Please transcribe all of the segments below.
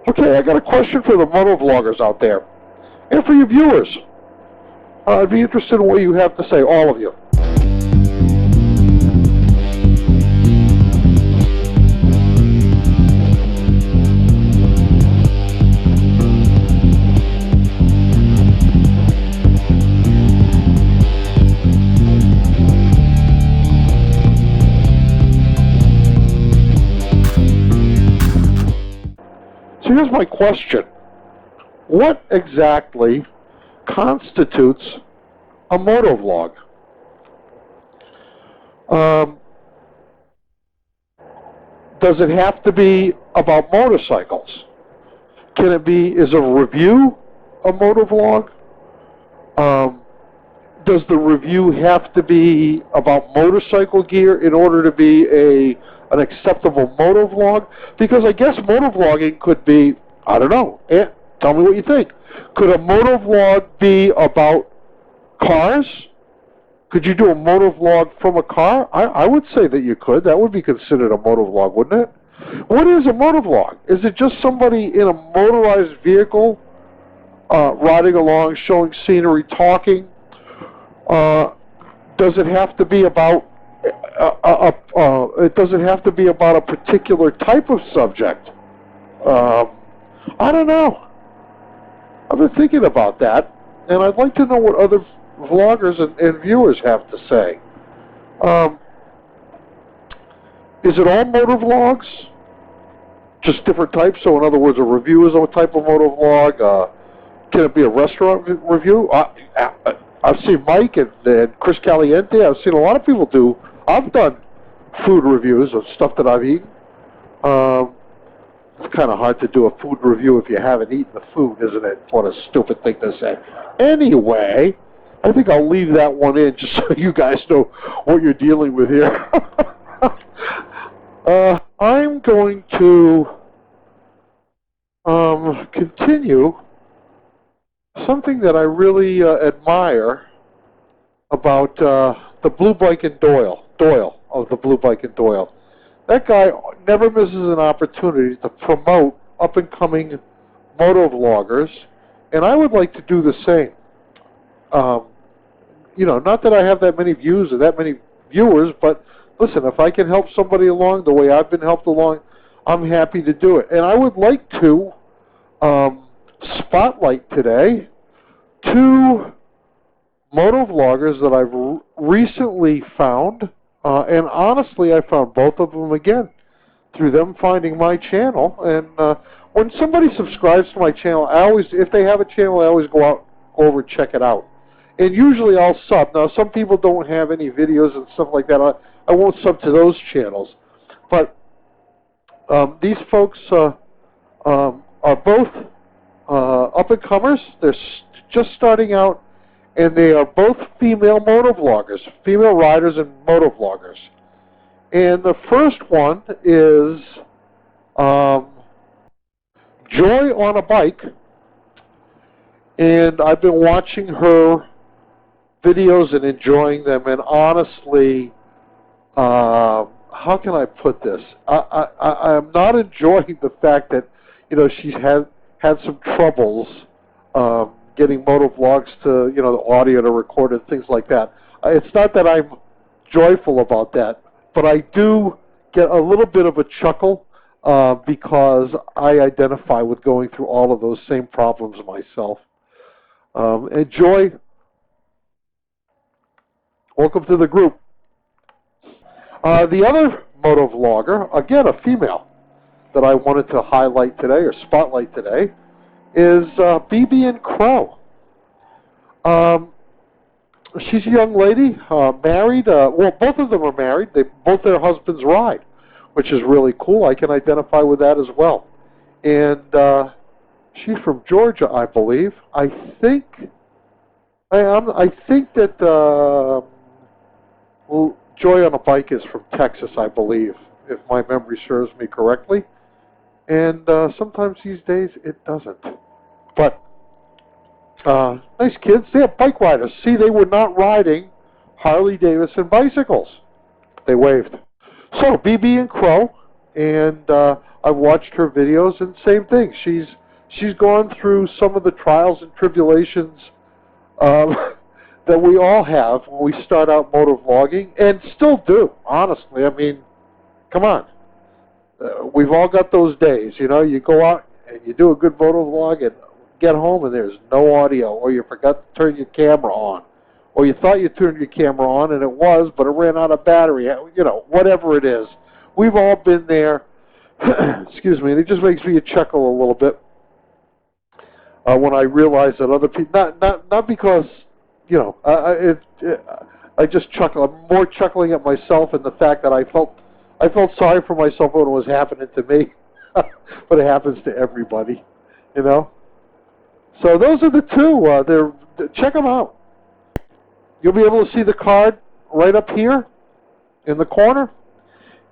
Okay, I got a question for the motovloggers out there, and for your viewers. I'd be interested in what you have to say, all of you. So here's my question. What exactly constitutes a motovlog? Does it have to be about motorcycles? Is a review a motovlog? Does the review have to be about motorcycle gear in order to be an acceptable motovlog? Because I guess motovlogging could be, I don't know, tell me what you think. Could a motovlog be about cars? Could you do a motovlog from a car? I would say that you could. That would be considered a motovlog, wouldn't it? What is a motovlog? Is it just somebody in a motorized vehicle riding along, showing scenery, talking? Does it have to be about it doesn't have to be about a particular type of subject? I don't know. I've been thinking about that, and I'd like to know what other vloggers and viewers have to say. Is it all motovlogs? Just different types? So in other words, a review is a type of motovlog. Can it be a restaurant review? I've seen Mike and Chris Caliente. I've seen a lot of people do. I've done food reviews of stuff that I've eaten. It's kind of hard to do a food review if you haven't eaten the food, isn't it? What a stupid thing to say. Anyway, I think I'll leave that one in just so you guys know what you're dealing with here. I'm going to continue something that I really admire about the Blue Bike and Doyle of the Blue Bike and Doyle. That guy never misses an opportunity to promote up-and-coming motovloggers, and I would like to do the same. You know, not that I have that many views or that many viewers, but listen, if I can help somebody along the way I've been helped along, I'm happy to do it. And I would like to spotlight today two motovloggers that I've recently found, and honestly, I found both of them again through them finding my channel. And when somebody subscribes to my channel, if they have a channel, I always go over and check it out. And usually I'll sub. Now, some people don't have any videos and stuff like that. I won't sub to those channels. But these folks are both up-and-comers. They're just starting out, and they are both female motovloggers, female riders and motovloggers. And the first one is Joy on a Bike, and I've been watching her videos and enjoying them, and honestly, how can I put this? I'm not enjoying the fact that, you know, she's had some troubles getting motovlogs to, you know, the audio to record and things like that. It's not that I'm joyful about that, but I do get a little bit of a chuckle because I identify with going through all of those same problems myself. And Joy, welcome to the group. The other motovlogger, again a female, that I wanted to highlight today or spotlight today is BB and Crow. She's a young lady, married. Well, both of them are married. Both their husbands ride, which is really cool. I can identify with that as well. And she's from Georgia, I believe. I think that Joy on a Bike is from Texas, I believe, if my memory serves me correctly. And sometimes these days it doesn't. But nice kids. They are bike riders. See, they were not riding Harley-Davidson bicycles. They waved. So, BB and Crow, and I've watched her videos, and same thing. She's gone through some of the trials and tribulations that we all have when we start out motovlogging, and still do, honestly. I mean, come on. We've all got those days, you know. You go out and you do a good motovlog and get home and there's no audio, or you forgot to turn your camera on, or you thought you turned your camera on and it was, but it ran out of battery, you know, whatever it is. We've all been there. Excuse me, and it just makes me chuckle a little bit when I realize that other people, not because, you know, I just chuckle. I'm more chuckling at myself and the fact that I felt sorry for myself when it was happening to me, but it happens to everybody, you know. So those are the two. Check them out. You'll be able to see the card right up here in the corner,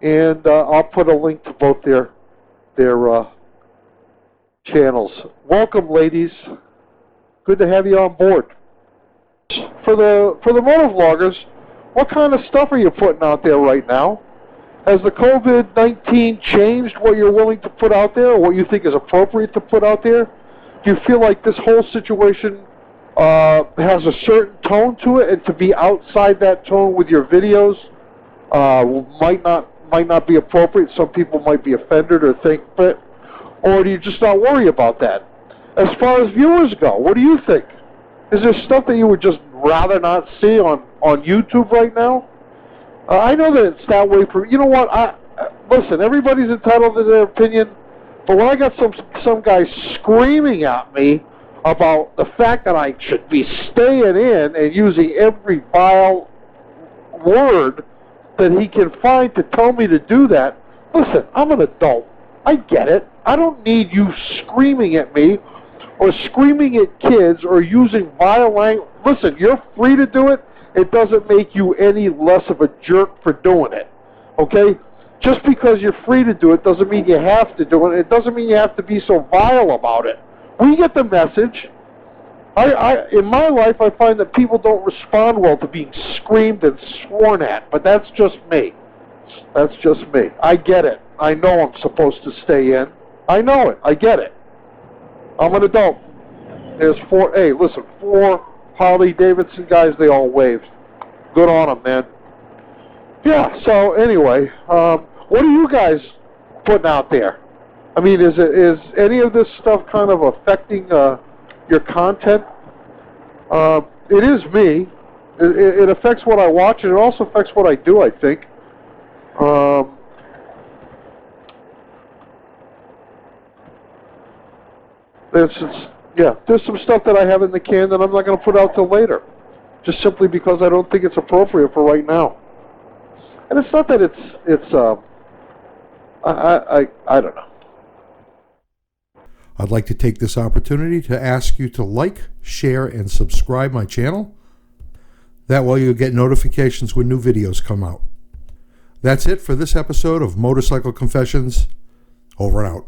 and I'll put a link to both their channels. Welcome, ladies. Good to have you on board. For the motovloggers, what kind of stuff are you putting out there right now? Has the COVID-19 changed what you're willing to put out there, or what you think is appropriate to put out there? Do you feel like this whole situation has a certain tone to it, and to be outside that tone with your videos might not be appropriate? Some people might be offended or think, but, or do you just not worry about that? As far as viewers go, what do you think? Is there stuff that you would just rather not see on YouTube right now? I know that it's that way for, you know what, listen, everybody's entitled to their opinion, but when I got some guy screaming at me about the fact that I should be staying in and using every vile word that he can find to tell me to do that, listen, I'm an adult. I get it. I don't need you screaming at me or screaming at kids or using vile language. Listen, you're free to do it. It doesn't make you any less of a jerk for doing it, okay? Just because you're free to do it doesn't mean you have to do it. It doesn't mean you have to be so vile about it. We get the message. In my life, I find that people don't respond well to being screamed and sworn at, but that's just me. That's just me. I get it. I know I'm supposed to stay in. I know it. I get it. I'm an adult. There's four Harley Davidson guys, they all waved. Good on them, man. Yeah, so anyway, what are you guys putting out there? I mean, is any of this stuff kind of affecting your content? It is me. It affects what I watch, and it also affects what I do, I think. There's some stuff that I have in the can that I'm not going to put out till later, just simply because I don't think it's appropriate for right now. And it's not that I don't know. I'd like to take this opportunity to ask you to like, share, and subscribe my channel. That way you'll get notifications when new videos come out. That's it for this episode of Motorcycle Confessions. Over and out.